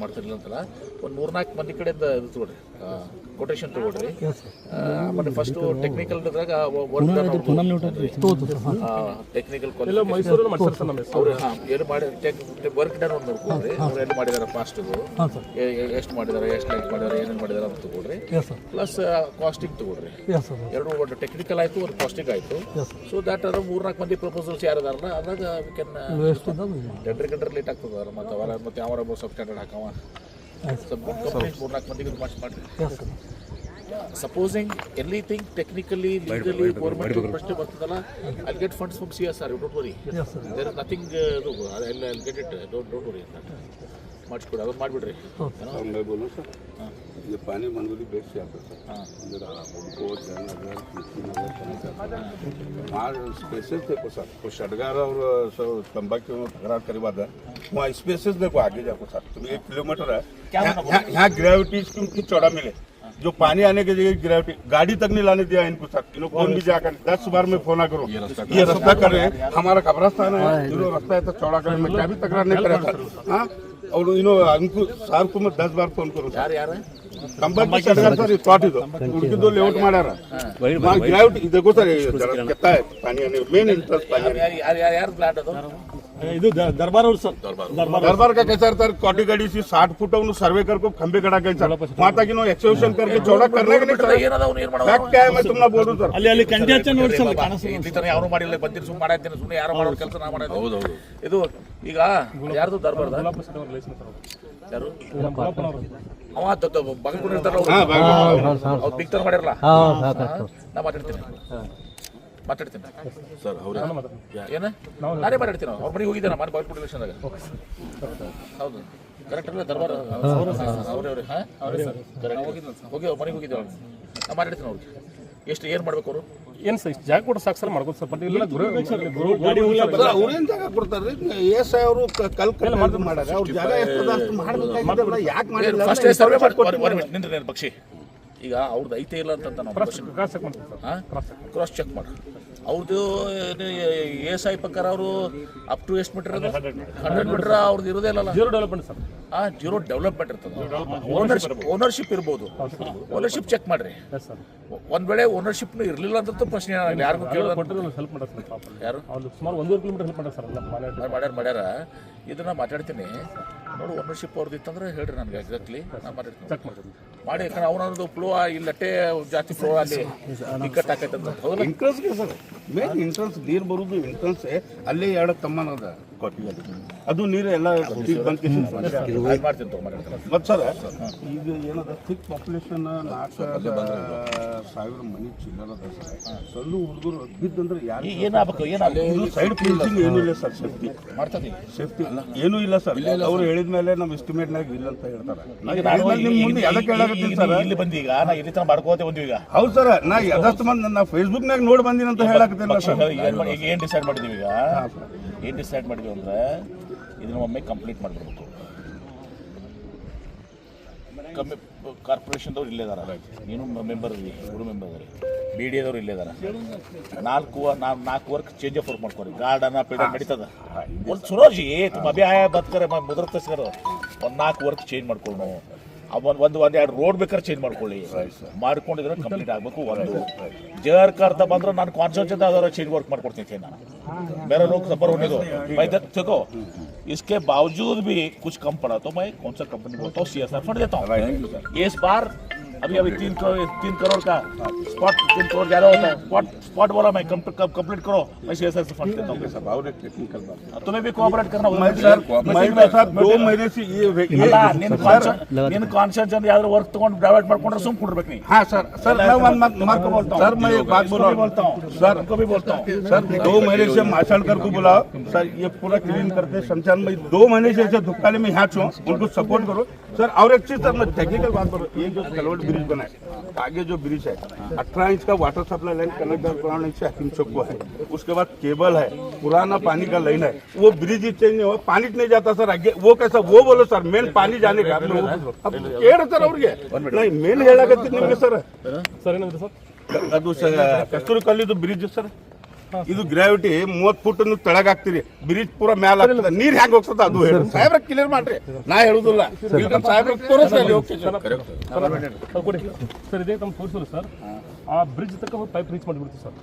ಮಾಡ್ತಿರ್ಲಿಲ್ಲ ಅಂತಲ್ಲ ಒಂದು 3-4 ಮಂದಿ ಕಡೆಯಿಂದ ಇದು ತಗೊಳ್ರಿ ಕೊಟೇಶನ್ ತಗೊಳ್ರಿ. ಆಮೇಲೆ ಫಸ್ಟ್ ಟೆಕ್ನಿಕಲ್ ಇದ್ರಾಗ ಟೆಕ್ನಿಕಲ್ ಅವ್ರು ಏನು ಮಾಡಿ ವರ್ಕ್ ಡನ್ ಒಂದು ನೋಡ್ಕೊಳ್ರಿ. ಅವ್ರು ಎಲ್ಲಿ ಮಾಡಿದಾರೆ ಫಾಸ್ಟ್ ಎಷ್ಟು ಮಾಡಿದಾರೆ, ಎಷ್ಟು ಲೈಕ್ ಮಾಡಿದಾರೆ, ಏನೇನು ಮಾಡಿದಾರೆ ಅಂತ ತಗೊಳ್ರಿ. ಪ್ಲಸ್ ಕಾಸ್ಟಿಂಗ್ ತಗೊಳ್ರಿ. ಎರಡು ಒಂದು ಟೆಕ್ನಿಕಲ್ ಆಯ್ತು, ಒಂದು ಕಾಸ್ಟಿಂಗ್ ಆಯ್ತು. ಸೊ ದಟ್ ಅದ 3-4 ಮಂದಿ ಪ್ರಪೋಸಲ್ಸ್ ಯಾರಿದಾರಲ್ಲ ಅದಾಗ ವಿ ಕ್ಯಾನ್ ಟೆಂಡರ್ ಲೇಟ್ ಆಗ್ತದ. ಮತ್ತೆ ಅವರ ಮತ್ತೆ ಅವರ ಸಬ್ ಸ್ಟ್ಯಾಂಡರ್ಡ್ ಹಾಕವ ಸಬ್ ಕಂಪ್ನಿ 4-4 ಮಂದಿಗೆ ಮಾಡಿರಿ. Supposing anything technically, legally, government ಪ್ರಶ್ನೆ ಬರ್ತದಲ್ಲ, I'll get funds from CSR. You don't worry. There is nothing. I'll get it. Don't worry. ಮಾಡಿಸ್ಕೊಡಿ, ಅದನ್ನು ಮಾಡಿಬಿಡ್ರಿ. मैं बोलूँ सर, ये पानी मंगोली बेच से आता सर, वहाँ स्पेसेस देखो सर, वो शडगार और तंबाकू में तकरार करी बात है, वहाँ स्पेसेस देखो आगे जाको सर, तुम 1 किलोमीटर है, यहाँ ग्रेविटी की चौड़ा मिले, जो पानी आने के जगह ग्रेविटी गाड़ी तक नहीं लाने दिया इनको सर. इनको फोन भी जाकर 10 बार में फोन करो, ये रास्ता कर रहे हैं, हमारा कब्रस्तान है, इन्होंने रास्ता है तो चौड़ा करें, मैं क्या भी तकरार नहीं करा सर. हाँ, और इनको सार को मैं 10 बार फोन करूँ. ಯಾರು कंपनी सरकार सर स्पॉट ಇದು ಉಳಿದು ಲೇಔಟ್ ಮಾಡ್ಯಾರ. ಗ್ರಾವಿಟಿ देखो सर, कितना है पानी आने मेन इंटरेस्ट पानी. ಯಾರು ಪ್ಲಾಟ್ ಅದು? ಇದು दरबार और सर दरबार का कैसा सर, कोटी गाड़ी से 60 फुट उन्होंने सर्वे कर को खंबे कड़ा के सर वहां तक इन्होंने एक्सटेंशन करके चौड़ा करने के नहीं सर. ಏನದ ಅವ್ನು ಏನು बैक क्या है मैं तुमने बोल दूं सर, ಅಲ್ಲಿ ಕಂಜೆಷನ್ ನೋಡಿ ಸರ್ ಕಾಣಿಸ್ತಾ ಈ ತರ ಯಾರು ಮಾಡಿಲ್ಲ, ಬಂದಿರ ಸುಮ್ಮನೆ ಮಾಡಾಯ್ತೇನೆ, ಸುಮ್ಮನೆ ಯಾರು ಮಾಡೋ ಕೆಲಸ ನಾ ಮಾಡೋದು. ಹೌದು ಇದು ಈಗ ಯಾರ್ದು ದರ್ಬಾರ್ದ ಯಾರು ಅವ ಬಗಲ್ಕೊಂಡಿರ್ತಾರ ಅವ್ರು ಬಿಗ್ತಾರ ಮಾಡಿರಲ್ಲ. ನಾ ಮಾತಾಡ್ತೀನಿ ಸರ್. ಅವ್ರ ಏನ ನಾನೇ ಮಾತಾಡ್ತೀನಿ. ಅವ್ರ ಮನೆಗೆ ಹೋಗಿದ್ದೇನೆ ಮನೆ ಬಾಗಲಕೋಟೆ ಎಲೆಕ್ಷನ್ದಾಗ. ಹೌದು ಕರೆಕ್ಟ್ ಅಲ್ಲ ದರ್ಬಾರ್ ಅವ್ರವ್ರೆ ಹೋಗಿ ಅವ್ರ ಮನೆಗೆ ಹೋಗಿದ್ದೇವೆ. ನಾ ಮಾತಾಡ್ತೀನಿ ಅವ್ರಿಗೆ ಎಷ್ಟು ಏನು ಮಾಡ್ಬೇಕು ಅವರು ಏನು ಸರ್ ಜಾಗ ಕೊಟ್ಟು ಸಾಕು ಸರ್ ಮಾಡ್ಬೋದು ಸರ್. ಬಟ್ ಇಲ್ಲ ಗಾಡಿ ಅವ್ರೇನ್ ಜಾಗ ಕೊಡ್ತಾರೆ ಎಸ್ ಅವರು ಕಲ್ ಮಾಡ್ಯಾರ ಅವ್ರ ಜಾಗ ಎಷ್ಟದ ಅಷ್ಟು ಮಾಡಬೇಕಾಗಿಲ್ಲ. ಯಾಕೆ ಮಾಡಿಲ್ಲ ಫಸ್ಟ್ ಸರ್ವೆ ಮಾಡಿ ನಿಂದ್ರೆ ಪಕ್ಷಿ ಈಗ ಅವ್ರದ್ದು ಐತೆ ಇಲ್ಲ ಅಂತ ನಾವು ಕ್ರಾಸ್ ಚೆಕ್ ಮಾಡಿ ಅವ್ರದ್ದು ಎಸ್ ಐ ಪ್ರಕಾರ ಅವರು ಅಪ್ ಟು ಎಷ್ಟು ಮೀಟರ್ 100 ಮೀಟರ್ ಅವ್ರದ್ದು ಇರೋದೇ ಇಲ್ಲ. Zero development sir. Zero development ಇರ್ತದೆ. ಓನರ್ಶಿಪ್ ಇರ್ಬೋದು. ಓನರ್ಶಿಪ್ ಚೆಕ್ ಮಾಡ್ರಿ. ಒಂದ್ ವೇಳೆ ಓನರ್ಶಿಪ್ನು ಇರಲಿಲ್ಲ ಅಂತ ಪ್ರಶ್ನೆ ಯಾರಿಗೂ ಕೇಳೋದು. ಹೆಲ್ಪ್ ಮಾಡ್ತಾರೆ ಯಾರು ಸುಮಾರು 1.5 ಕಿಲೋಮೀಟರ್ ಹೆಲ್ಪ್ ಮಾಡ್ತಾರೆ ಸರ್. ಮಾಡ್ಯಾರ ಇದನ್ನ ಮಾತಾಡ್ತೀನಿ ನೋಡಿ. ಓನರ್ಶಿಪ್ ಅವ್ರದ್ದು ಇತ್ತಂದ್ರೆ ಹೇಳ್ರಿ ನನಗೆ ಎಕ್ಸಾಕ್ಟ್ಲಿ, ನಾನು ಮಾತಾಡ್ತೀನಿ ಚೆಕ್ ಮಾಡ್ತೀನಿ ಮಾಡಿ. ಯಾಕಂದ್ರೆ ಅವನದು ಫ್ಲೋ ಇಲ್ಲಟ್ಟೆ ಜಾಸ್ತಿ ಫ್ಲೋ ಅಲ್ಲಿ ಟಿಕೆಟ್ ಹಾಕೈತೆ ಅಂತ. ಹೌದಲ್ಲ ಎಂಟ್ರೆನ್ಸ್ಗೆ ಸರ್ ಮೇನ್ ಎಂಟ್ರೆನ್ಸ್ ನೀರು ಬರುವುದು ಎಂಟ್ರೆನ್ಸ್ ಅಲ್ಲೇ 2 ತಮ್ಮನದ ಕೊಟ್ಟಿಗೆ ಅದು ನೀರು ಎಲ್ಲ ಮಾಡ್ತೀನಿ ಮತ್ತು ಸರ್ ಈಗ ಏನದ ಥಿಕ್ ಪಾಪ್ಯುಲೇಷನ್ 4,000 ಮನೆ ಚಿಲ್ಲರದ ಸರ್. ಸಣ್ಣ ಹುಡುಗರು ಬಿದ್ದಂದ್ರೆ ಯಾರು ಏನಾಗಬೇಕು ಸೈಡ್ ಫೀಲ್ಸಿಂಗ್ ಏನೂ ಇಲ್ಲ ಸರ್. ಸೇಫ್ಟಿ ಮಾಡ್ತೀನಿ, ಸೇಫ್ಟಿ ಏನೂ ಇಲ್ಲ ಸರ್. ಅವ್ರು ಹೇಳಿದ ಮೇಲೆ ನಮ್ಮ ಎಸ್ಟಿಮೇಟ್ನಾಗ ಇಲ್ಲ ಅಂತ ಹೇಳ್ತಾರೆ. ಇಲ್ಲಿ ಬಂದೀಗ ನಾ ಇಲ್ಲಿ ತನಕ ಮಾಡ್ಕೋತೆ ಬಂದೀವಿ ಈಗ. ಹೌದು ಸರ್, ನಾ ಅದಷ್ಟು ಮಂದಿ ನಾ ಫೇಸ್ಬುಕ್ನಾಗ ನೋಡಿ ಬಂದೀನಿ ಅಂತ ಹೇಳಕತ್ತೇನೆ ಸರ್. ಈಗ ಏನು ಡಿಸೈಡ್ ಮಾಡಿದೀವಿ ಈಗ ಏನು ಡಿಸೈಡ್ ಮಾಡಿದ್ವಿ ಅಂದರೆ ಇದನ್ನ ಒಮ್ಮೆ ಕಂಪ್ಲೀಟ್ ಮಾಡಿಬಿಡ್ಬೇಕು. ಕಾರ್ಪೊರೇಷನ್ದವ್ರು ಇಲ್ಲೇ ಇದಾರ, ನೀನು ಮೆಂಬರ್ ಇರಿ, ಇವರು ಮೆಂಬರ್ ಇದಾರೆ, ಬಿ ಡಿ ಎದವ್ರು ಇಲ್ಲೇ ಇದಾರ. 4 ವರ್ಕ್ ಚೇಂಜ್ ಆಫ್ ವರ್ಕ್ ಮಾಡ್ಕೊರಿ. ಗಾರ್ಡನ ಪೀಡ ನಡೀತದ ಒಂದು ಸುರೋಜಿ ತುಂಬ ಅಭಿ ಆಯ ಬದುಕರೆ ಮುದ್ರತಸ್ಕರ ಒಂದು 4 ವರ್ಕ್ ಚೇಂಜ್ ಮಾಡ್ಕೊಳ್ಳೋಣ. ಒಂದೆರಡು ರೋಡ್ ಬೇಕಾದ್ರೆ ಚೇಂಜ್ ಮಾಡ್ಕೊಳ್ಳಿ. ಮಾಡ್ಕೊಂಡಿದ್ರೆ ಕಂಪ್ಲೀಟ್ ಆಗಬೇಕು. ಒಂದು ಜರ್ ಕರ್ತ ಬಂದ್ರೆ ನಾನು ಕಾನ್ಸೆಪ್ಟ್ ಅದರ ಚೇಂಜ್ ವರ್ಕ್ ಮಾಡ್ಕೊಡ್ತೀನಿ ನಾನು. मेरा लोग खबर होने दो भाई. देखो इसके बावजूद भी कुछ कम पड़ा तो मैं कौन सा कंपनी बोलता हूँ CSR फंड देता हूँ. इस बार अभी 3 करोड़ का स्पॉट 3 करोड़ ज़्यादा होता है. स्पॉट बोला मैं कंप्लीट करो, मैं CSR से फंड देता हूँ. तुम्हें भी कोऑपरेट करना होगा. 2 महीने से ನೀನು ಕಾನ್ಶಿಯಸ್ ಅಂದ್ರೆ ಯಾವ್ದಾದ್ರು ವರ್ಕ್ ತಗೊಂಡು ಡೈವರ್ಟ್ ಮಾಡ್ಕೊಂಡ್ರೆ ಸುಮ್ ಕುಡ್ಬೇಕು ನೀ. हाँ सर मैं सर मैं एक बात बोल रहा हूँ सर, उनको भी बोलता हूँ सर 2 महीने से माशालकर को बुलाओ सर, ये पूरा क्लीन करते शमशान में 2 महीने से ऐसे धुक्काले में यहाँ छो, उनको सपोर्ट करो सर. और एक चीज सर मैं टेक्निकल बात करूँ, ये जो कलोड ब्रिज बना है, आगे जो ब्रिज है 18 इंच का वाटर सप्लाई लाइन कनेक्ट कराने से हकीम चौक को है, उसके बाद केबल है, पुराना पानी का लाइन है, वो ब्रिज ही चेंज नहीं हुआ, पानी नहीं जाता सर आगे, वो कैसा वो बोलो सर मेन पानी जाने का अब सर ಅವ್ರಿಗೆ नहीं मेन ಹೇಳಾಕತ್ತೀನಿ ನಿಮಗೆ ಸರ್ ಸರ್ ಏನಾಗಿದೆ ಸರ್ ಅದು ಕಸ್ತೂರಿ ಕಲ್ಲಿದು ಬ್ರಿಡ್ಜ್ ಸರ್ ಇದು ಗ್ರಾವಿಟಿ 30 ಫುಟ್ ತೆಳಗ್ ಹಾಕ್ತಿರಿ ಬ್ರಿಡ್ಜ್ ಪೂರ ಮ್ಯಾಲ ಆಗ್ತದ ನೀರ್ ಹೆಂಗ್ ಹೋಗ್ತದ ಅದು ಹೇಳಿ ಸಾಹೇಬ್ರ ಕ್ಲಿಯರ್ ಮಾಡ್ರಿ ನಾ ಹೇಳುದಿಲ್ಲ ಸಾಹೇಬ್ರ ತೋರಿಸ್ಲಿ ಸರ್ ಕೊಡಿ ಸರ್ ಇದೇ ತಮ್ಮ ತೋರಿಸೋದು ಸರ್ ಆ ಬ್ರಿಡ್ಜ್ ತನಕ ಪೈಪ್ ರೀಚ್ ಮಾಡಿಬಿಡ್ತೀವಿ ಸರ್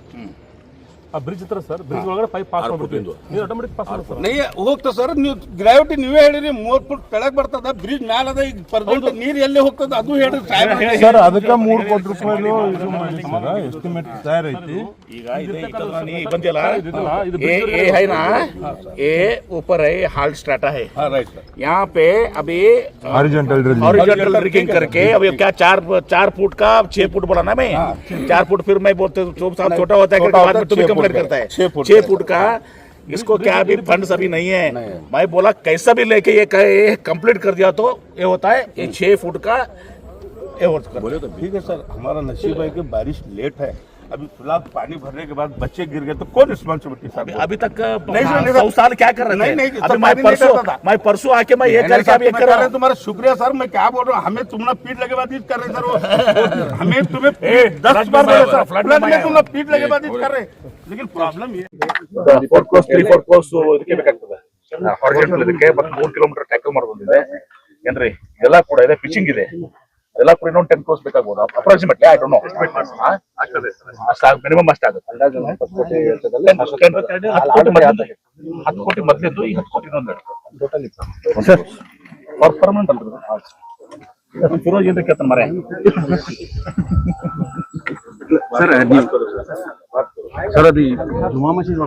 ಆ ಬ್ರಿಡ್ಜ್ ಹತ್ರ ಸರ್ ಬ್ರಿಡ್ಜ್ ಒಳಗಡೆ ಪೈಪ್ ಪಾಸ್ ಮಾಡ್ಬಿಡ್ತೀವಿ ನೀವು ಆಟೋಮೆಟಿಕ್ ಪಾಸ್ ಮಾಡಿ ಸರ್ ನೈ ಹೋಗ್ತದ ಸರ್ ನೀವು ಗ್ರಾವಿಟಿ ನೀವೇ ಹೇಳಿರಿ 30 ಫುಟ್ ತೆಳಗ್ ಬರ್ತದ ಬ್ರಿಡ್ಜ್ ಮ್ಯಾಲ ಅದ ಈಗ ಪರ್ದಂತ ನೀರ್ ಎಲ್ಲಿ ಹೋಗ್ತದ ಅದು ಹೇಳ್ರಿ ಸಾಹೇಬ್ರ ಸರ್ ಅದಕ್ಕೆ 3 ಕೋಟಿ ರೂಪಾಯಿ ಇದು ಮಾಡಿ ಸರ್ ಎಸ್ಟಿಮೇಟ್ ತಯಾರೈತಿ ಈಗ ನೀ ಬಂದಿಲ್ಲ ये है ना ये ऊपर है हाल्ट स्ट्राटा है हां राइट सर यहाँ पे अभी हॉरिजॉन्टल हॉरिजॉन्टल ड्रिलिंग करके अभी क्या 4 फुट का 6 फुट बोला ना मैं 4 फुट फिर मैं बोलते छोटा होता है बाद में तुम्हें कंप्लेंट करता है 6 फुट का इसको क्या अभी फंड्स अभी नहीं है मैं बोला कैसा भी लेके ये कंप्लीट कर दिया तो ये होता है ये 6 फुट का ये होता बोले तो ठीक है सर हमारा नसीब है कि बारिश लेट है अभी फिलहाल पानी भरने के बाद बच्चे गिर गए तो कौन रिस्पॉन्सिबिलिटी सर अभी तक नहीं सर, नहीं सर। 100 साल क्या कर रहे थे नहीं, अभी सर, पानी नहीं करता था। मैं परसों आके मैं ये करके अभी कर रहा हूं तुम्हारा शुक्रिया सर मैं क्या बोल रहा हूँ हमें तुमने पीठ लगे बाद ईद कर रहे सर वो हमें तुम्हें 10 बार बोले सर फ्लड में तुमने पीठ लगे बाद ईद कर रहे लेकिन प्रॉब्लम ये 4 ಕ್ರೋಸ್ 3-4 ಕ್ರೋಸ್ ಇದಕ್ಕೆ ಬೇಕಾಗ್ತದೆ ಹಾರಿಜಾಂಟಲ್ ಇದಕ್ಕೆ ಮತ್ತೆ 3 ಕಿಲೋಮೀಟರ್ ಟ್ಯಾಕಲ್ ಮಾಡಬಹುದಿದೆ ಏನ್ರಿ ಇದೆಲ್ಲ ಕೂಡ ಇದೆ ಪಿಚಿಂಗ್ ಇದೆ ಎಲ್ಲ ಕೂಡ ಇನ್ನೊಂದು 10 ಕ್ರೋಸ್ ಬೇಕಾಗಬಹುದು ಅಪ್ರಾಕ್ಸಿಮೇಟ್ಲಿ ಐ ಡೋಂಟ್ ನೋ ಆಗ್ತದೆ ಅಷ್ಟು ಮಿನಿಮಮ್ ಅಷ್ಟಾಗುತ್ತೆ 10 ಕೋಟಿ ಮೊದಲಿದ್ದು ಈಗ 10 ಕೋಟಿ ಇನ್ನೊಂದು ಸರ್ ಪರ್ಮನೆಂಟ್ ಅಲ್ರಿ ಫಿರೋಜ್ ಏನ್ರಿ ಕೇಳ್ತಾನೆ ಮರೆ ಸರ್ ಸರ್ ಅದು ಜುಮಾ ಮಸೀದ್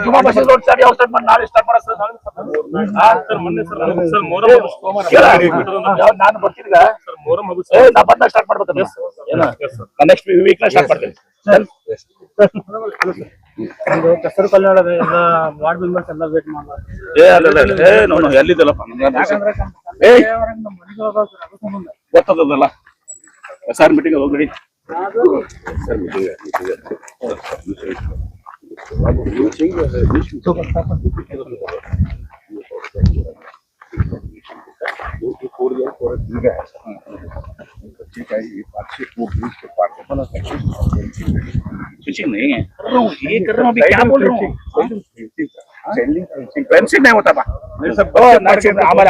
ಜುಮಾ ಮಸೀದ್ ರೋಡ್ ಸ್ಟಾರ್ಟ್ ಯಾವ ಸ್ಟಾರ್ಟ್ ಮಾಡಿ ನಾಳೆ ಸ್ಟಾರ್ಟ್ ಮಾಡೋದು ಸರ್ ಮೊನ್ನೆ ಸರ್ ನಾನು ಬರ್ತೀನಿ ಸರ್ ಮೊಹರಂ ಹಬ್ಬ ನಾ ಬಂದಾಗ ಸ್ಟಾರ್ಟ್ ಮಾಡ್ಬೇಕು ನೆಕ್ಸ್ಟ್ ವೀಕ್ ನ ಸ್ಟಾರ್ಟ್ ಮಾಡ್ತೀನಿ ಕಸ್ತೂರಿ ಕಲ್ಯಾಣ ಎಲ್ಲ ವಾರ್ಡ್ ಮೆಂಬರ್ಸ್ ಎಲ್ಲ ವೇಟ್ ಮಾಡ್ತಾರೆ ಎಲ್ಲಿದ್ದಲ್ಲಪ್ಪ ಗೊತ್ತದಲ್ಲ ಸರ್ ಮೀಟಿಂಗ್ ಹೋಗ್ಬಿಡಿ नहीं है ये कर रहा हूँ अभी क्या बोल रहा हूँ फेंसिंग नहीं होता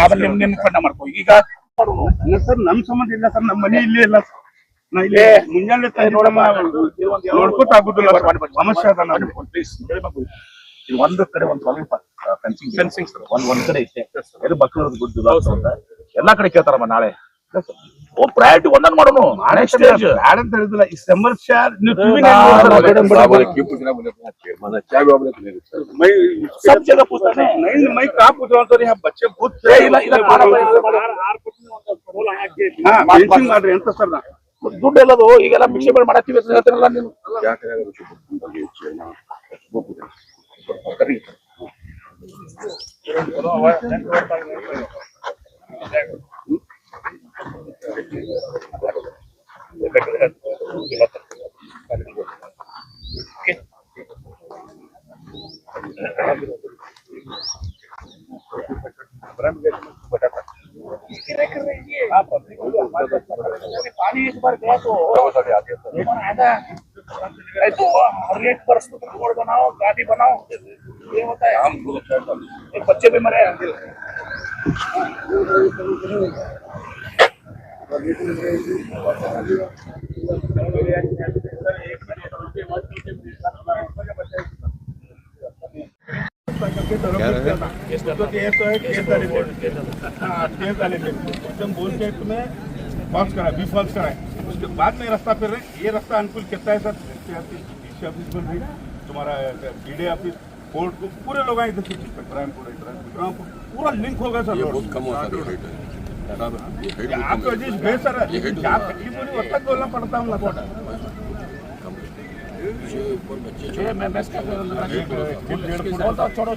ಆಮೇಲೆ ನಿಮ್ಮ ಫಂಡ ಮಾಡ್ಕೋ ಈಗ ಸರ್ ನಮ್ ಸಂಬಂಧ ಇಲ್ಲ ಸರ್ ನಮ್ಮ ಮನೆ ಇಲ್ಲೇ ಇಲ್ಲ ನಾ ಇಲ್ಲಿ ಮುಂಜಾನೆ ನೋಡಮ್ಮ ನೋಡ್ಕೊತ ಆಗುದಿಲ್ಲ ಸಮಸ್ಯೆ ಅದ ಪ್ಲೀಸ್ ಇದು ಒಂದು ಕಡೆ ಒಂದು ಸ್ವಲ್ಪ ಫೆನ್ಸಿಂಗ್ ಸರ್ ಒಂದ್ ಕಡೆ ಐತೆ ಇದು ಮಕ್ಕಳು ಗುಡ್ ಎಲ್ಲಾ ಕಡೆ ಕೇಳ್ತಾರಮ್ಮ ನಾಳೆ ಓ ಪ್ರಯಾರಿಟಿ ಒಂದೊಂದು ಮಾಡೋಣ ನೆಕ್ಸ್ಟ್ ಸ್ಟೇಜ್ ಬ್ಯಾಡ ಅಂತ ಹೇಳಿದಿಲ್ಲ ಈ ಸಮಸ್ಯೆ सब जगह पूछता है नहीं मैं कहाँ पूछ रहा हूँ सर यहाँ बच्चे बहुत ಮಾಡ್ರಿ ಅಂತ ಸರ್ ದುಡ್ಡು ಎಲ್ಲದು ಈಗೆಲ್ಲ ಮಿಕ್ಸಿ ಮಾಡತ್ತೀವಿ ಅಂತ ಹೇಳ್ತಾರಲ್ಲ ನೀನು पानी एक बार गया तो रेट पर रोड बनाओ गाड़ी बनाओ ये होता है हम एक बच्चे भी मरे एकदम बोल के तुम्हें फॉल्स करा बी फॉल्स करा उसके बाद में रास्ता फिर रहे ये रास्ता अनुकूल कितना है सर ऑफिस बन रही तुम्हारा बीडे ऑफिस कोर्ट को पूरे लोग आए इधर पूरा लिंक होगा सर बहुत कम होता है आप गए सर क्या तकलीफ हो रही है तक बोलना पड़ता हूँ लगभग छोड़ो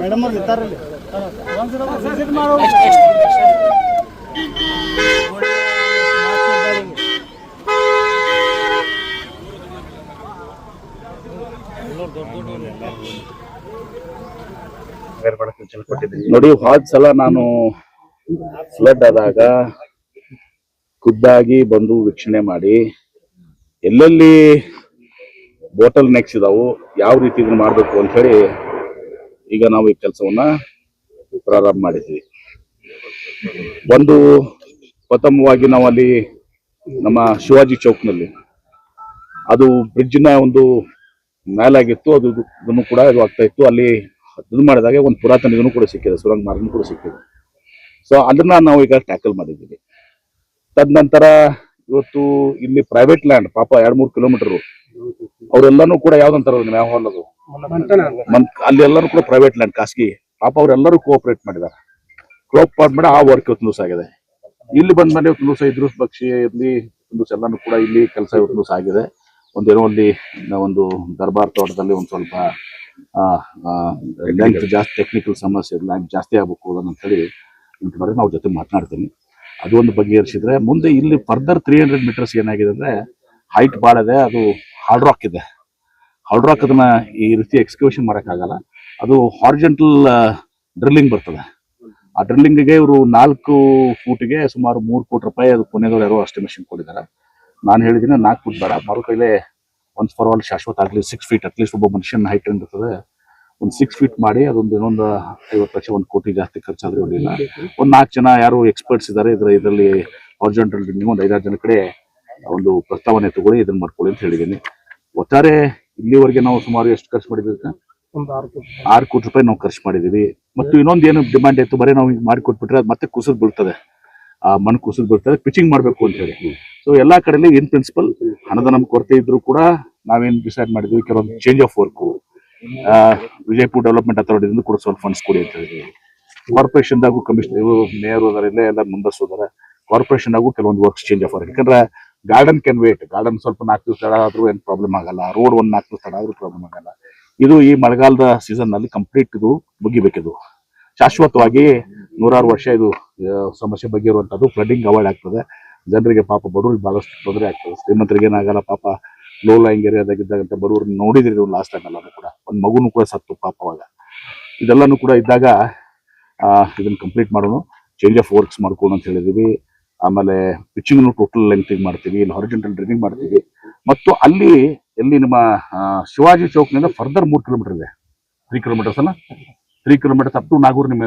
ಮೇಡಮ್ ಅವ್ರು ಇರ್ತಾರಲ್ಲಿ ನೋಡಿ, ಹೋದ ಸಲ ನಾನು ಫ್ಲಡ್ ಆದಾಗ ಖುದ್ದಾಗಿ ಬಂದು ವೀಕ್ಷಣೆ ಮಾಡಿ ಎಲ್ಲೆಲ್ಲಿ ಬಾಟಲ್ ನೆಕ್ಸ್ ಇದಾವು, ಯಾವ ರೀತಿ ಇದನ್ನ ಮಾಡಬೇಕು ಅಂತ ಹೇಳಿ ಈಗ ನಾವು ಈ ಕೆಲಸವನ್ನ ಪ್ರಾರಂಭ ಮಾಡಿದ್ವಿ. ಒಂದು ಪ್ರಥಮವಾಗಿ ನಾವು ಅಲ್ಲಿ ನಮ್ಮ ಶಿವಾಜಿ ಚೌಕ್ನಲ್ಲಿ ಅದು ಬ್ರಿಡ್ಜ್ನ ಒಂದು ಮೇಲಾಗಿತ್ತು, ಅದನ್ನು ಕೂಡ ಇದು ಆಗ್ತಾ ಇತ್ತು. ಅಲ್ಲಿ ಇದು ಮಾಡಿದಾಗ ಒಂದು ಪುರಾತನ ಇದನ್ನು ಕೂಡ ಸಿಕ್ಕಿದೆ, ಸುರಂಗ ಮಾರ್ಗನೂ ಕೂಡ ಸಿಕ್ಕಿದೆ. ಸೊ ಅದನ್ನ ನಾವು ಈಗ ಟ್ಯಾಕಲ್ ಮಾಡಿದ್ದೀವಿ. ತದನಂತರ ಇವತ್ತು ಇಲ್ಲಿ ಪ್ರೈವೇಟ್ ಲ್ಯಾಂಡ್ ಪಾಪ 2-3 ಕಿಲೋಮೀಟರ್ ಅವರೆಲ್ಲಾನು ಕೂಡ ಯಾವ್ದಂತಾರ ಅದು ಅಲ್ಲಿ ಎಲ್ಲರೂ ಕೂಡ ಪ್ರೈವೇಟ್ ಲ್ಯಾಂಡ್ ಖಾಸಗಿ ಪಾಪ ಅವರೆಲ್ಲರೂ ಕೋಆಪರೇಟ್ ಮಾಡಿದ್ದಾರೆ. ಕೋಆಪರೇಟ್ ಮಾಡಿ ಆ ವರ್ಕ್ ಇವತ್ತು ಲೂಸ್ ಆಗಿದೆ. ಇಲ್ಲಿ ಬಂದ್ಮೇಲೆ ಇವತ್ತು ಲೂಸ್ ಇದ್ರು ಪಕ್ಷಿ ಇರ್ಲಿ ಲೂಸ್ ಎಲ್ಲಾನು ಕೂಡ ಇಲ್ಲಿ ಕೆಲಸ ಇವತ್ತು ಲೂಸ್ ಆಗಿದೆ. ಒಂದೇನೋ ಅಲ್ಲಿ ಒಂದು ದರ್ಬಾರ್ ತೋಟದಲ್ಲಿ ಒಂದು ಸ್ವಲ್ಪ ಲ್ಯಾಂಡ್ ಜಾಸ್ತಿ ಟೆಕ್ನಿಕಲ್ ಸಮಸ್ಯೆ, ಲ್ಯಾಂಡ್ ಜಾಸ್ತಿ ಆಗ್ಬೇಕು ಅಂತ ಹೇಳಿ ನಾವು ಜೊತೆ ಮಾತನಾಡ್ತೀನಿ. ಅದು ಒಂದು ಬಗೆಹರಿಸಿದ್ರೆ ಮುಂದೆ ಇಲ್ಲಿ ಫರ್ದರ್ 300 ಮೀಟರ್ಸ್ ಏನಾಗಿದೆ ಅಂದ್ರೆ ಹೈಟ್ ಭಾಳ ಇದೆ. ಅದು ಹಾರ್ಡ್ ರಾಕ್ ಇದೆ. ಹಾರ್ಡ್ ರಾಕ್ ಅದನ್ನ ಈ ರೀತಿ ಎಕ್ಸ್ಕವೇಷನ್ ಮಾಡೋಕ್ಕಾಗಲ್ಲ. ಅದು ಹಾರ್ಜೆಂಟಲ್ ಡ್ರಿಲ್ಲಿಂಗ್ ಬರ್ತದೆ. ಆ ಡ್ರಿಲ್ಲಿಂಗ್ಗೆ ಇವರು 4 ಫೂಟ್ಗೆ ಸುಮಾರು 3 ಕೋಟಿ ರೂಪಾಯಿ ಅದು ಪುಣೆದವ್ರು ಯಾರೋ ಎಸ್ಟಿಮೇಷನ್ ಕೊಟ್ಟಿದ್ದಾರೆ. ನಾನು ಹೇಳಿದ್ದೀನಿ 4 ಫೂಟ್ ಬೇಡ, ಮರು ಕೈಲೇ ಒನ್ಸ್ ಫಾರ್ ಆಲ್ ಶಾಶ್ವತ ಆಗಲಿ 6 ಫೀಟ್ ಅಟ್ಲೀಸ್ಟ್ ಒಬ್ಬ ಮನುಷ್ಯನ ಹೈಟ್ ಇರ್ತದೆ. ಒಂದು 6 ಫೀಟ್ ಮಾಡಿ ಅದೊಂದು ಇನ್ನೊಂದು 50 ಲಕ್ಷ 1 ಕೋಟಿ ಜಾಸ್ತಿ ಖರ್ಚಾದ್ರೆ ಹೊಡಿಲ್ಲ. ಒಂದು 4 ಜನ ಯಾರು ಎಕ್ಸ್ಪರ್ಟ್ಸ್ ಇದ್ದಾರೆ ಇದರಲ್ಲಿ ಹಾರ್ಜೆಂಟಲ್ ಡ್ರಿಲ್ಲಿಂಗ್ ಒಂದು 5-6 ಜನ ಕಡೆ ಒಂದು ಪ್ರಸ್ತಾವನೆ ತಗೊಳ್ಳಿ, ಇದನ್ನ ಮಾಡ್ಕೊಳ್ಳಿ ಅಂತ ಹೇಳಿದ್ದೀನಿ. ಒಟ್ಟಾರೆ ಇಲ್ಲಿವರೆಗೆ ನಾವು ಸುಮಾರು ಎಷ್ಟು ಖರ್ಚು ಮಾಡಿದ್ವಿ? 6 ಕೋಟಿ ರೂಪಾಯಿ ನಾವು ಖರ್ಚು ಮಾಡಿದೀವಿ. ಮತ್ತು ಇನ್ನೊಂದು ಏನು ಡಿಮಾಂಡ್ ಇತ್ತು, ಬರೀ ನಾವು ಹಿಂಗೆ ಮಾಡಿಕೊಟ್ಬಿಟ್ರೆ ಅದು ಮತ್ತೆ ಕುಸಿದು ಬೀಳ್ತದೆ, ಆ ಮಣ್ಣು ಕುಸಿದು ಬೀಳ್ತದೆ, ಪಿಚಿಂಗ್ ಮಾಡಬೇಕು ಅಂತ ಹೇಳಿ. ಸೊ ಎಲ್ಲಾ ಕಡೆಯಲ್ಲಿ ಇನ್ ಪ್ರಿನ್ಸಿಪಲ್ ಹಣದ ನಮ್ಗೆ ಕೊರತೆ ಇದ್ರು ಕೂಡ ನಾವೇನ್ ಡಿಸೈಡ್ ಮಾಡಿದ್ವಿ, ಕೆಲವೊಂದು change of work Vijayapura development ಅಥಾರಿಟಿಯಿಂದ ಕೂಡ ಸ್ವಲ್ಪ ಫಂಡ್ಸ್ ಕೊಡಿ ಅಂತ ಹೇಳಿದ್ವಿ. ಕಾರ್ಪೊರೇಷನ್ದಾಗೂ ಕಮಿಷನರ್ ಮೇಯರ್ ಹೋದಾರಿಲ್ಲ ಎಲ್ಲ ಮುಂದಸ್ಸು ಹೋದಾರೆ. ಕಾರ್ಪೊರೇಷನ್ದಾಗೂ ಕೆಲವೊಂದು ವರ್ಕ್ಸ್ ಚೇಂಜ್ ಆಫ್ ಆಗಿದೆ. ಯಾಕಂದ್ರೆ ಗಾರ್ಡನ್ ಕ್ಯಾನ್ ವೇಟ್. ಗಾರ್ಡನ್ ಸ್ವಲ್ಪ 4 ದಿವಸ ತಡ ಆದ್ರೂ ಏನು ಪ್ರಾಬ್ಲಮ್ ಆಗಲ್ಲ. ರೋಡ್ 4 ದಿವಸ ತಡ ಆದ್ರೂ ಪ್ರಾಬ್ಲಮ್ ಆಗಲ್ಲ. ಇದು ಈ ಮಳೆಗಾಲದ ಸೀಸನ್ ನಲ್ಲಿ ಕಂಪ್ಲೀಟ್ ಇದು ಮುಗಿಬೇಕಿದು ಶಾಶ್ವತವಾಗಿ 100 ವರ್ಷ ಇದು ಸಮಸ್ಯೆ ಬಗ್ಗೆ ಇರುವಂತದ್ದು. ಫ್ಲಡ್ಡಿಂಗ್ ಅವಾಯ್ಡ್ ಆಗ್ತದೆ. ಜನರಿಗೆ ಪಾಪ ಬಡವರಿಗೆ ಬಹಳಷ್ಟು ತೊಂದರೆ ಆಗ್ತದೆ. ಶ್ರೀಮಂತರಿಗೆ ಏನಾಗಲ್ಲ, ಪಾಪ ಲೋ ಲೈಂಗ್ ಏರಿಯಾದಾಗಿದ್ದಾಗಂತ ಬಡವರು ನೋಡಿದ್ರಿ ನೀವು ಲಾಸ್ಟ್ ಟೈಮ್ ಎಲ್ಲಾನು ಕೂಡ. ಒಂದು ಮಗುನು ಕೂಡ ಸತ್ತು ಪಾಪ ಅವಾಗ. ಇದೆಲ್ಲಾನು ಕೂಡ ಇದ್ದಾಗ ಇದನ್ನ ಕಂಪ್ಲೀಟ್ ಮಾಡೋಣ, ಚೇಂಜ್ ಆಫ್ ವರ್ಕ್ಸ್ ಮಾಡ್ಕೊಂಡು ಅಂತ ಹೇಳಿದೀವಿ. ಆಮೇಲೆ ಪಿಚಿಂಗ್ ಟೋಟಲ್ ಲೆಂತ್ ಮಾಡ್ತೀವಿ, ಇಲ್ಲಿ ಹಾರಿಜಾಂಟಲ್ ಡ್ರಿಲ್ಲಿಂಗ್ ಮಾಡ್ತೀವಿ. ಮತ್ತು ಅಲ್ಲಿ ಎಲ್ಲಿ ನಮ್ಮ ಶಿವಾಜಿ ಚೌಕ್ನಿಂದ ಫರ್ದರ್ 3 ಕಿಲೋಮೀಟರ್ ಇದೆ. 3 ಕಿಲೋಮೀಟರ್ಸ್ ಅಲ್ಲ, 3 ಕಿಲೋಮೀಟರ್ಸ್ ಅಪ್ ಟು ನಾಗೂರ್. ನಿಮ್ಮ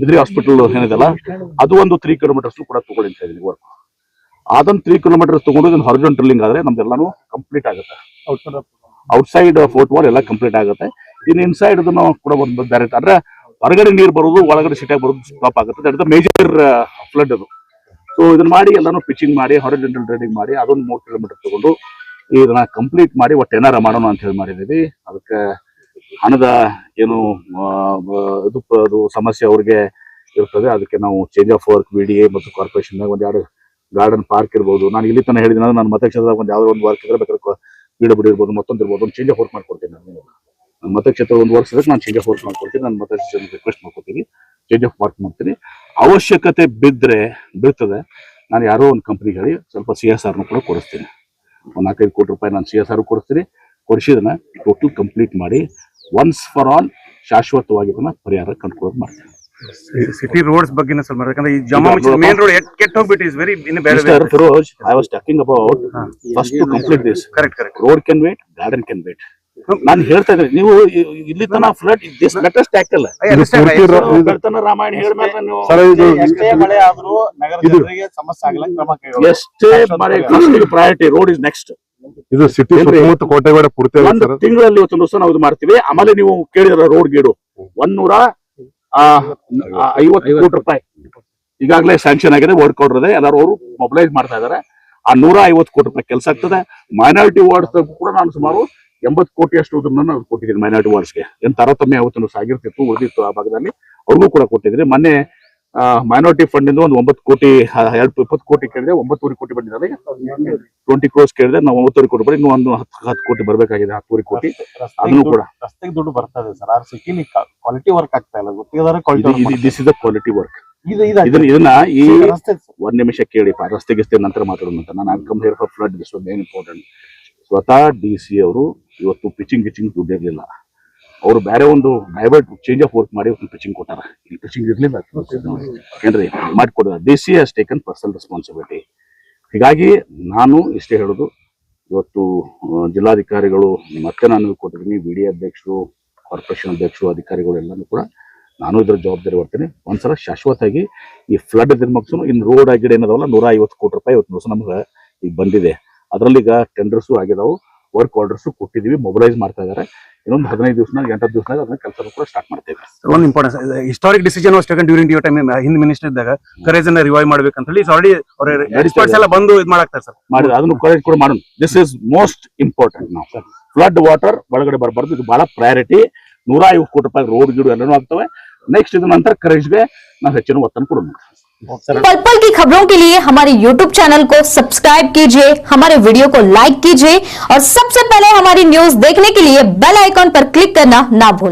ಬಿದ್ರಿ ಹಾಸ್ಪಿಟಲ್ ಏನಿದೆಲ್ಲ ಅದು ಒಂದು 3 ಕಿಲೋಮೀಟರ್ಸ್ ಕೂಡ ತಗೊಳ್ಳಿ ಅಂತ ಹೇಳಿದೀನಿ ವರ್ಕ್. ಅದನ್ನ 3 ಕಿಲೋಮೀಟರ್ಸ್ ತಗೊಂಡು ಇದನ್ನ ಹಾರಿಜಾಂಟಲ್ ಡ್ರಿಲ್ಲಿಂಗ್ ಆದ್ರೆ ನಮ್ದೆಲ್ಲಾನು ಕಂಪ್ಲೀಟ್ ಆಗುತ್ತೆ. ಔಟ್ಸೈಡ್ ಫೋರ್ಟ್ ವಾಲ್ ಎಲ್ಲ ಕಂಪ್ಲೀಟ್ ಆಗುತ್ತೆ. ಇನ್ನು ಇನ್ಸೈಡ್ ಇದನ್ನು ಕೂಡ ಒಂದು ಡೈರೆಕ್ಟ್ ಅಂದ್ರೆ ಹೊರಗಡೆ ನೀರು ಬರೋದು ಒಳಗಡೆ ಸಿಟಿಯಾಗಿ ಬರೋದು ಸ್ಟಾಪ್ ಆಗುತ್ತೆ. That is the major flood ಅದು. ಸೊ ಇದನ್ನ ಮಾಡಿ ಎಲ್ಲಾನು ಪಿಚಿಂಗ್ ಮಾಡಿ ಹಾರಿಜಾಂಟಲ್ ಡ್ರಿಲ್ಲಿಂಗ್ ಮಾಡಿ ಅದೊಂದು 3 ಕಿಲೋಮೀಟರ್ ತಗೊಂಡು ಇದನ್ನ ಕಂಪ್ಲೀಟ್ ಮಾಡಿ ಒಟ್ಟು ಏನಾರ ಮಾಡೋಣ ಅಂತ ಹೇಳಿ ಮಾಡಿದೀವಿ. ಅದಕ್ಕೆ ಹಣದ ಏನು ಅದು ಸಮಸ್ಯೆ ಅವ್ರಿಗೆ ಇರ್ತದೆ. ಅದಕ್ಕೆ ನಾವು ಚೇಂಜ್ ಆಫ್ ವರ್ಕ್ BDA ಮತ್ತು ಕಾರ್ಪೊರೇಷನ್ ಒಂದು 2 ಗಾರ್ಡನ್ ಪಾರ್ಕ್ ಇರ್ಬೋದು. ನಾನು ಇಲ್ಲಿ ತನಕ ಹೇಳಿದ್ದೀನಿ, ನಾನು ಮತಕ್ಷೇತ್ರದ ಒಂದು ಯಾವ್ದೋ ಒಂದು ವರ್ಕ್ ಇದ್ರೆ ಬೇಕಾದ್ರೆ PWD ಇರ್ಬೋದು, ಮತ್ತೊಂದು ಇರ್ಬೋದು, ಒಂದು ಚೇಂಜ್ ಆಫ್ ವರ್ಕ್ ಮಾಡ್ಕೊಡ್ತೀನಿ. ನಾನು ಮತಕ್ಷೇತ್ರ ಒಂದು ವರ್ಕ್ಸ್ ಇದ್ರೆ ನಾನು ಚೇಂಜ್ ಆಫ್ ವರ್ಕ್ ಮಾಡ್ಕೊಡ್ತೀನಿ. ನಾನು ಮತಕ್ಷೇತ್ರ ರಿಕ್ವೆಸ್ಟ್ ಮಾಡ್ಕೊತೀನಿ, ಚೇಂಜ್ ಆಫ್ ವರ್ಕ್ ಮಾಡ್ತೀನಿ. ಅವಶ್ಯಕತೆ ಬೀಳ್ತದೆ, ನಾನು ಯಾರೋ ಒಂದು ಕಂಪ್ನಿಗೆ ಹೇಳಿ ಸ್ವಲ್ಪ CSR ಕೂಡ ಕೊಡಿಸ್ತೀನಿ. ಒಂದು 4-5 ಕೋಟಿ ರೂಪಾಯಿ ನಾನು CSR ಕೊಡಿಸ್ತೀನಿ. ಕೊಡಿಸಿದನ್ನ ಟೋಟಲ್ ಕಂಪ್ಲೀಟ್ ಮಾಡಿ ಒನ್ಸ್ ಫಾರ್ ಆಲ್ ಶಾಶ್ವತವಾಗಿ ಇದನ್ನ ಪರಿಹಾರ ಕಂಡುಕೊಳ್ಳೋದು ಮಾಡ್ತೀನಿ. ಸಿಟಿ ರೋಡ್ಸ್ ಬಗ್ಗೆ ಸ್ವಲ್ಪ ಯಾಕಂದ್ರೆ ಈ ಜಮಾ ಮೇನ್ ರೋಡ್ ಕೆಟ್ಟ ಹೋಗ್ಬಿಟ್ಟು ಇಸ್ ವೆರಿ ಇನ್ ಬೇರೆ Mr. Feroz, I was talking about first to complete this. Correct Road can wait, garden can wait. ನಾನು ಹೇಳ್ತಾ ಇದ್ದೀನಿ, ನೀವು ಇಲ್ಲಿ ತನ ಫ್ಲಡ್ ದಿಸ್ ಲೆಟೆಸ್ಟ್ ಟ್ಯಾಕಲ್ ಬೆಳ್ತನ ರಾಮಾಯಣ ಹೇಳ್ಮೇಲೆ ನೀವು ಎಷ್ಟೇ ಮಳೆ ಆದ್ರೂ ನಗರ ಜನರಿಗೆ ಸಮಸ್ಯೆ ಆಗಲ್ಲ ಕ್ರಮ ಕೈಗೊಳ್ಳಿ. ಎಷ್ಟೇ ಮಳೆ ಪ್ರಯಾರಿಟಿ ರೋಡ್ ಇಸ್ ನೆಕ್ಸ್ಟ್. ಇದು ಸಿಟಿ ಸುತ್ತಮುತ್ತ ಕೋಟೆವಾಡ ಪೂರ್ತಿ ಒಂದು ತಿಂಗಳಲ್ಲಿ ಇವತ್ತು ದಿವಸ ನಾವು ಇದು ಮಾಡ್ತೀವಿ. ಆಮೇಲೆ ನೀವು ಕೇಳಿದ್ರ ರೋಡ್ ಗೀಡು 150 ಕೋಟಿ ರೂಪಾಯಿ ಈಗಾಗಲೇ ಸ್ಯಾಂಕ್ಷನ್ ಆಗಿದೆ, ವರ್ಕ್ ಆರ್ಡರ್ ಇದೆ, ಎಲ್ಲರೂ ಅವರು ಮೊಬಿಲೈಸ್ ಮಾಡ್ತಾ ಇದ್ದಾರೆ. ಆ 150 ಕೋಟಿ ರೂಪಾಯಿ ಕೆಲಸ ಆಗ್ತದೆ. ಮೈನಾರಿಟಿ ವಾರ್ಡ್ಸ್ ಕೂಡ ನಾನು ಸುಮಾರು 80 ಕೋಟಿಯಷ್ಟು ಇದನ್ನ ಕೊಟ್ಟಿದ್ದೀನಿ ಮೈನಾರಿಟಿ ವಾರ್ಡ್ಸ್ಗೆ. ಏನ್ ತಾರತಮ್ಯ ಯಾವತ್ತೂ ಆಗಿರ್ತಿತ್ತು, ಉಳಿದಿತ್ತು ಆ ಭಾಗದಲ್ಲಿ, ಅವ್ರಿಗೂ ಕೂಡ ಕೊಟ್ಟಿದ್ದೀನಿ. ಮೊನ್ನೆ ಮೈನಾರಿಟಿ ಫಂಡ್ ಇಂದ ಒಂದು 9 ಕೋಟಿ 20 ಕೋಟಿ ಕೇಳಿದೆ, 9.5 ಕೋಟಿ ಬಂದಿದ್ದಾರೆ. 20 ಕ್ರೋರ್ಸ್ ಕೇಳಿದೆ, ನಾವು 9.5 ಕೋಟಿ ಬರೀ ಇನ್ನೂ ಒಂದು 10 ಕೋಟಿ ಬರಬೇಕಾಗಿದೆ, 10 ಕೋಟಿ. ಅದನ್ನು ಕೂಡ ರಸ್ತೆಗೆ ದುಡ್ಡು ಬರ್ತಾ ಇದೆ ಸರ್, ಆರ್ ಸಿಕ್ಕಿಲಿ ಕ್ವಾಲಿಟಿ ವರ್ಕ್ ಆಗ್ತಾ ಇಲ್ಲ, ಗೊತ್ತಿದ್ದಾರೆ quality. This is the quality work. ಇದನ್ನ ಈ ಒಂದ್ ನಿಮಿಷ ಕೇಳಿ, ರಸ್ತೆ ಗಿಸ್ತೆ ನಂತರ ಮಾತಾಡೋಣ. ನಾನು come here for flood, this was very important. ಸ್ವತಃ DC ಅವರು ಇವತ್ತು ಪಿಚಿಂಗ್ ದುಡ್ಡು ಇರಲಿಲ್ಲ, ಅವರು ಬೇರೆ ಒಂದು ಡೈವರ್ಟ್ ಚೇಂಜ್ ಆಫ್ ವರ್ಕ್ ಮಾಡಿ ಪಿಚಿಂಗ್ ಕೊಟ್ಟಾರ. ಇಲ್ಲಿ ಪಿಚಿಂಗ್ ಇರ್ಲಿಲ್ಲ ಏನ್ರಿ ಮಾಡಿಕೊಡ. DC has taken personal responsibility. ಹೀಗಾಗಿ ನಾನು ಇಷ್ಟೇ ಹೇಳೋದು, ಇವತ್ತು ಜಿಲ್ಲಾಧಿಕಾರಿಗಳು ಮತ್ತೆ ನಾನು ಕೊಟ್ಟಿದ್ದೀನಿ, BD ಅಧ್ಯಕ್ಷರು, ಕಾರ್ಪೊರೇಷನ್ ಅಧ್ಯಕ್ಷರು, ಅಧಿಕಾರಿಗಳು ಎಲ್ಲಾನು ಕೂಡ ನಾನು ಇದ್ರ ಜವಾಬ್ದಾರಿ ಬರ್ತೀನಿ. ಒಂದ್ಸಲ ಶಾಶ್ವತವಾಗಿ ಈ ಫ್ಲಡ್ ನಿರ್ಮಕ್ಸು ಇನ್ನು ರೋಡ್ ಆಗಿಡ ಏನದಾವಲ್ಲ 150 ಕೋಟಿ ರೂಪಾಯಿ ಇವತ್ತು ದಿವಸ ನಮ್ಗೆ ಈಗ ಬಂದಿದೆ. ಅದರಲ್ಲಿ ಈಗ ಟೆಂಡರ್ಸು ಆಗಿದಾವು, ವರ್ಕ್ ಆರ್ಡರ್ಸು ಕೊಟ್ಟಿದ್ದೀವಿ, ಮೊಬಿಲೈಸ್ ಮಾಡ್ತಾ ಇದ್ದಾರೆ. ಇನ್ನೊಂದು 15 ದಿವಸನಾಗ 8 ದಿವಸನಾಗ ಅದನ್ನ ಕೆಲಸ ಕೂಡ ಸ್ಟಾರ್ಟ್ ಮಾಡ್ತೇವೆ. ಒಂದು important historic decision was taken during your time. Hind minister ಇದ್ದಾಗ ಕರೇಜ್ ಅನ್ನ ರಿವೈವ್ ಮಾಡ್ಬೇಕಂತ ಹೇಳಿ ಆಲ್ರೆಡಿ ಎಕ್ಸ್ಪರ್ಟ್ಸ್ ಎಲ್ಲ ಬಂದು ಇದು ಮಾಡಾಕ್ತಾರೆ ಸರ್. ಮಾಡಿದ್ರೆ ಅದನ್ನು ಕರೆಕ್ಟ್ ಕೂಡ ಮಾಡೋಣ. This is most important. ನಾವು ಫ್ಲಡ್ ವಾಟರ್ ಒಳಗಡೆ ಬರಬಾರ್ದು, ಇದು ಬಹಳ ಪ್ರಯಾರಿಟಿ. 150 ಕೋಟಿ ರೂಪಾಯಿ ರೋಡ್ ಗಿಡ ಎಲ್ಲನೂ ಆಗ್ತವೆ. ನೆಕ್ಸ್ಟ್ ಇದ್ರ ನಂತರ ಕರೇಜ್ಗೆ ನಾವು ಹೆಚ್ಚಿನ ಒತ್ತನ್ನು ಕೊಡೋಣ. पल पल की खबरों के लिए हमारे YouTube चैनल को सब्सक्राइब कीजिए, हमारे वीडियो को लाइक कीजिए और सबसे पहले हमारी न्यूज देखने के लिए बेल आइकॉन पर क्लिक करना ना भूलें।